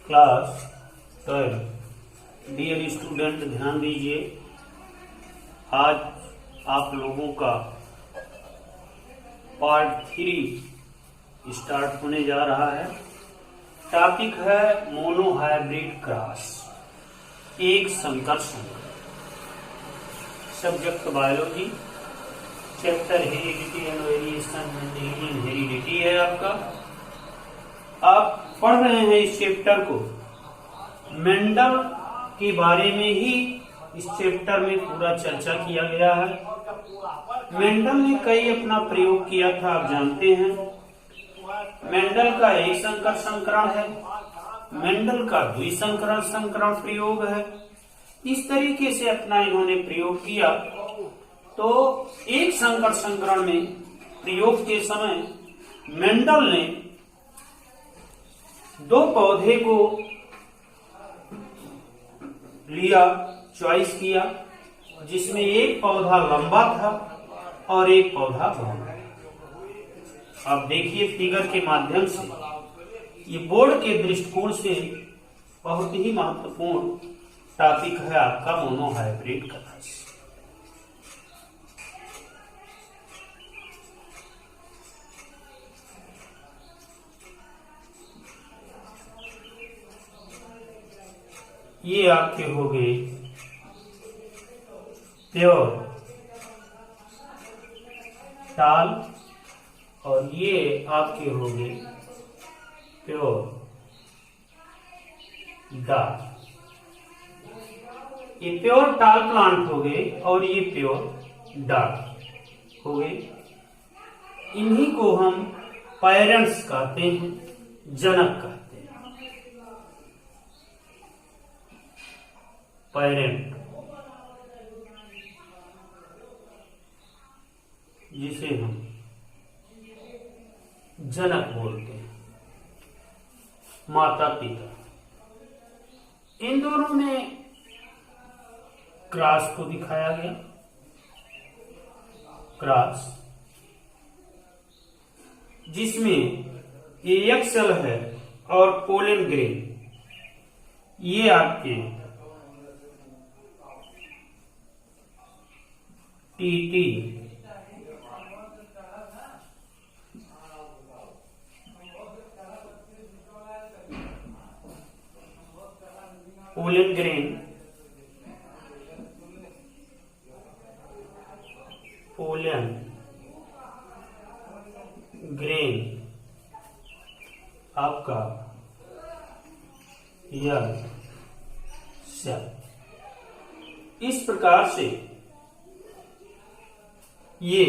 Class 12। Dear student, ध्यान दीजिए। आज आप लोगों का पार्ट 3 स्टार्ट होने जा रहा है। टॉपिक है मोनोहाइब्रिड क्रॉस, एक संकर संकर। Subject biology, chapter heredity and variation in heredity है आपका। आप पढ़ रहे हैं इस चैप्टर को। मेंडल के बारे में ही इस चैप्टर में पूरा चर्चा किया गया है। मेंडल ने कई अपना प्रयोग किया था, आप जानते हैं। मेंडल का एक संकर संकरण है, मेंडल का द्विसंकरण संकरण प्रयोग है। इस तरीके से अपना इन्होंने प्रयोग किया। तो एक संकर संकरण में प्रयोग के समय मेंडल ने दो पौधे को लिया, चॉइस किया, जिसमें एक पौधा लंबा था और एक पौधा बांका। आप देखिए फिगर के माध्यम से, ये बोर्ड के दृष्टिकोण से बहुत ही महत्वपूर्ण टॉपिक है आपका मोनोहाइब्रिड क्रॉस। ये आपके हो गए प्योर टाल और ये आपके हो गए प्योर डाल। ये प्योर टाल प्लांट हो गए और ये प्योर डाल हो गए। इन्हीं को हम पेरेंट्स कहते हैं, जनक कहते हैं। पेरेंट, जिसे हम जनक बोलते हैं, माता पिता। इन दोनों में क्रॉस को दिखाया गया। क्रॉस जिसमें एक्सल है और पोलन ग्रेन, ये आपके TT pollen grain, pollen grain आपका यह सेल। इस प्रकार से ये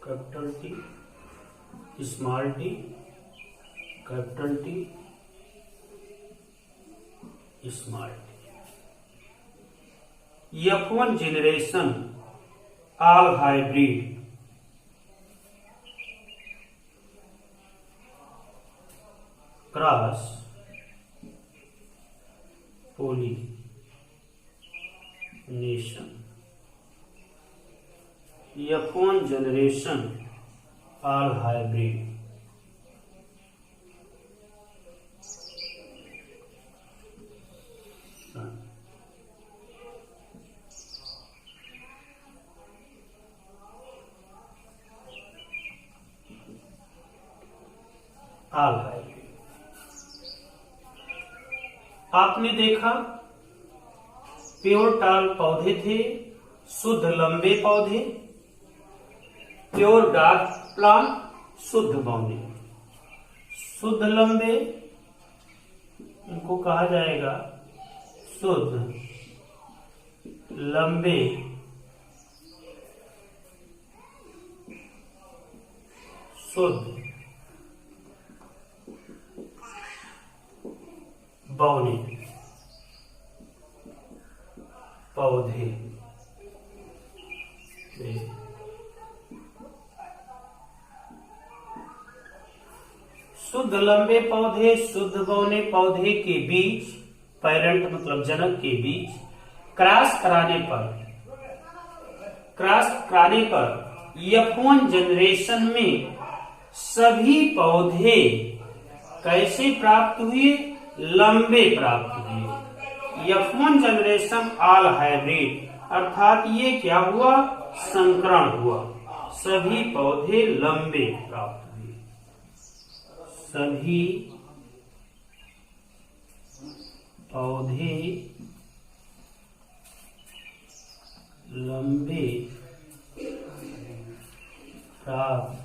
capital T, small T, capital T, small T. F1 generation all hybrid cross pollination. F1 generation all hybrid all hybrid. आपने देखा प्योर टाल पौधे थे, शुद्ध लंबे पौधे, प्योर डार्क प्लांट, शुद्ध बौने। शुद्ध लंबे इनको कहा जाएगा शुद्ध लंबे शुद्ध बौने पौधे शुद्ध लंबे पौधे शुद्ध बौने पौधे के बीच, पेरेंट मतलब जनक के बीच क्रॉस कराने पर F1 जनरेशन में सभी पौधे कैसे प्राप्त हुए? लंबे प्राप्त हुए। F1 जनरेशन ऑल हाइब्रिड, अर्थात ये क्या हुआ? संकरण हुआ, सभी पौधे लंबे प्राप्त हुए, सभी पौधे लंबे प्राप्त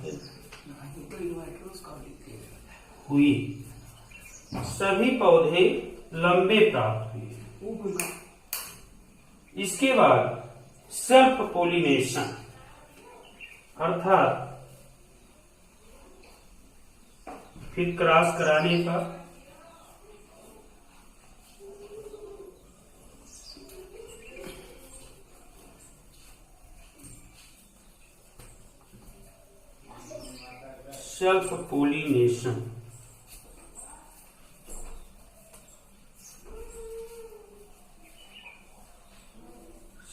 हुए, सभी पौधे लंबे प्राप्त हुए। इसके बाद सेल्फ पोलिनेशन, अर्थात फिर क्रॉस कराने पर सेल्फ पोलिनेशन,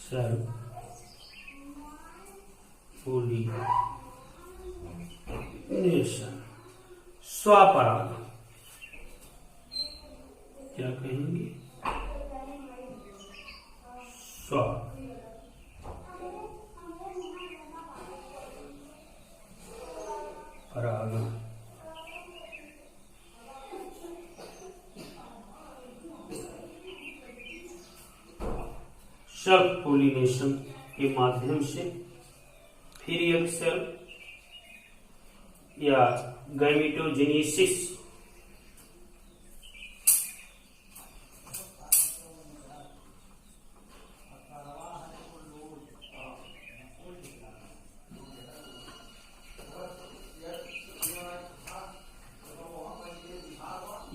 सेल्फ पोलिनेशन, स्वपरागण, क्या कहेंगे? स्व परागण। सेल्फ पोलिनेशन के माध्यम से फिर एक सेल या गैमेटोजेनेसिस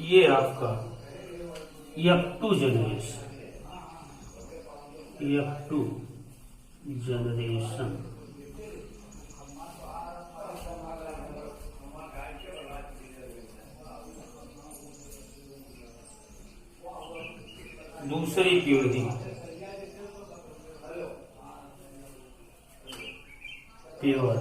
ये आपका F2 जनरेशन, F2 जनरेशन दूसरी पीढ़ी, प्योर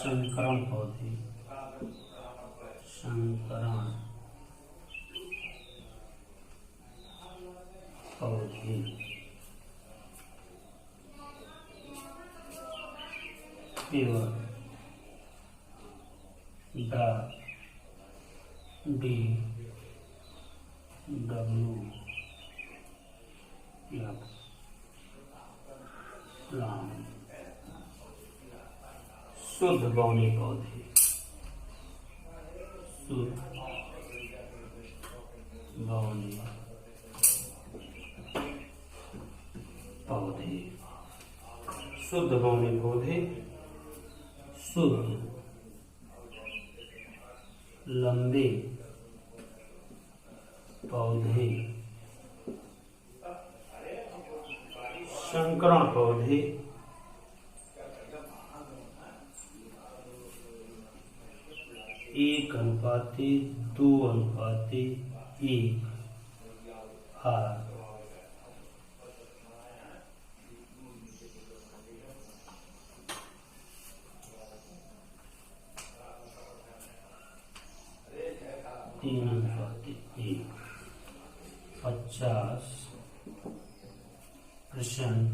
संकरण पौधे, संकरण पौधे, प्योर शुद्ध बौने पौधे, शुद्ध बौने पौधे, शुद्ध बौने पौधे, शुद्ध लंबे पौधे, संकरण पौधे, 1:2:1 हार। तीन 50%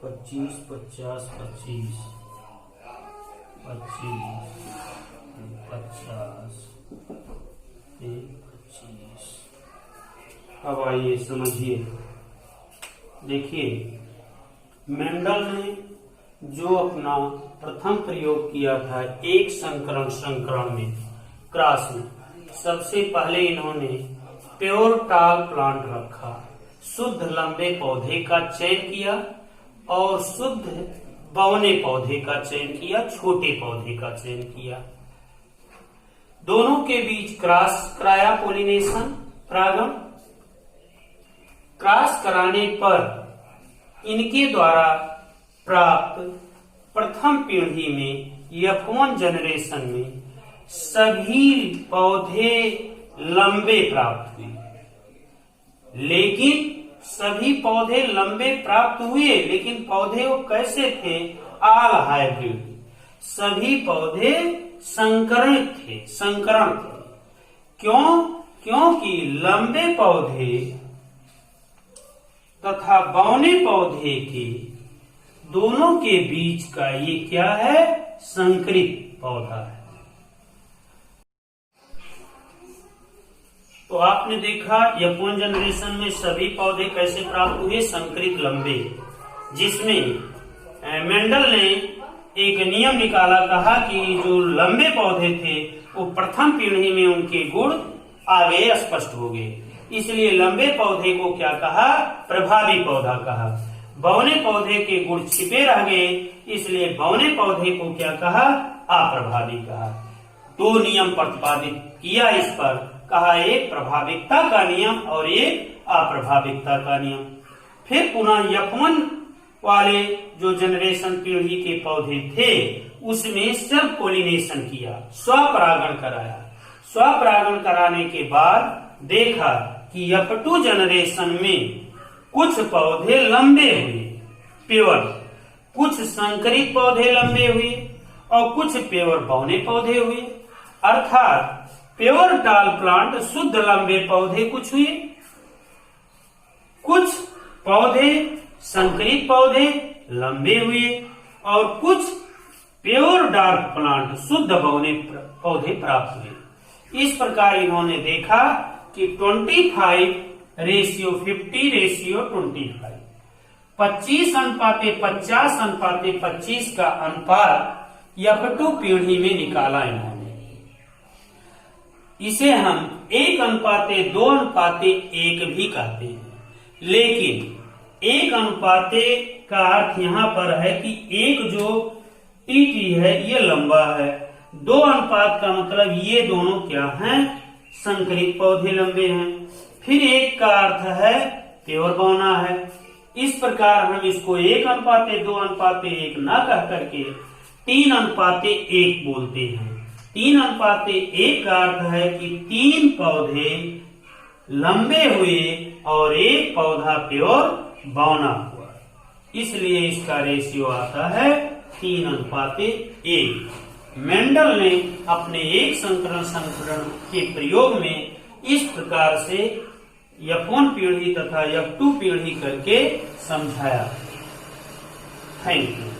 25 50 25 50 25। अब आइए समझिए, देखिए मेंडल ने जो अपना प्रथम प्रयोग किया था एक संकरण में, क्रॉस में, सबसे पहले इन्होंने प्योर टाल प्लांट रखा, शुद्ध लंबे पौधे का चयन किया और शुद्ध बौने पौधे का चयन किया, छोटे पौधे का चयन किया। दोनों के बीच क्रॉस कराया, पोलिनेशन, परागण। क्रॉस कराने पर इनके द्वारा प्राप्त प्रथम पीढ़ी में F1 जनरेशन में सभी पौधे लंबे प्राप्त हुए, लेकिन सभी पौधे लंबे प्राप्त हुए, लेकिन पौधे वो कैसे थे? All hybrid. सभी पौधे संकरणित थे, संकरण थे। क्यों? क्योंकि लंबे पौधे तथा बौने पौधे के दोनों के बीच का ये क्या है? संकरित पौधा है। तो आपने देखा F1 जनरेशन में सभी पौधे कैसे प्राप्त हुए? संकरित लंबे, जिसमें मेंडल ने एक नियम निकाला, कहा कि जो लंबे पौधे थे वो प्रथम पीढ़ी में उनके गुण आगे स्पष्ट हो गए, इसलिए लंबे पौधे को क्या कहा? प्रभावी पौधा कहा। बौने पौधे के गुण छिपे रह गए, इसलिए बौने पौधे को क्या कहा? अप्रभावी कहा। दो नियम प्रतिपादित किया इस पर, कहा एक प्रभाविकता का नियम और एक अप्रभाविकता का नियम। फिर पुनः F1 वाले जो जनरेशन पीढ़ी के पौधे थे उसमें सेल्फ पोलिनेशन किया, स्वपरागण कराया। स्वपरागण कराने के बाद देखा कि F2 जनरेशन में कुछ पौधे लंबे हुए, प्योर, कुछ संकरित पौधे लंबे हुए और कुछ प्योर बौने पौधे हुए। अर्थात प्योर टाल प्लांट शुद्ध लंबे पौधे कुछ हुए, कुछ पौधे संकरित पौधे लंबे हुए और कुछ प्योर डार्क प्लांट शुद्ध बौने पौधे प्राप्त हुए। इस प्रकार इन्होंने देखा कि 25:50:25, 25:50:25 का अनुपात F2 पीढ़ी में निकाला इन्होंने। इसे हम 1:2:1 भी कहते हैं, लेकिन 1 का अर्थ यहाँ पर है कि एक जो टीटी है ये लंबा है, 2 अनुपात का मतलब ये दोनों क्या हैं? संकरित पौधे लंबे हैं। फिर 1 का अर्थ है प्योर बौना है। इस प्रकार हम इसको 1:2:1 न कह करके 3:1 बोलते हैं। 3:1 का अर्थ है कि 3 पौधे लंबे हुए और 1 पौधा प्योर बौना हुआ, इसलिए इसका रेशियो आता है 3:1। मेंडल ने अपने एक संकरण के प्रयोग में इस प्रकार से F1 पीढ़ी तथा F2 पीढ़ी करके समझाया। Thank you.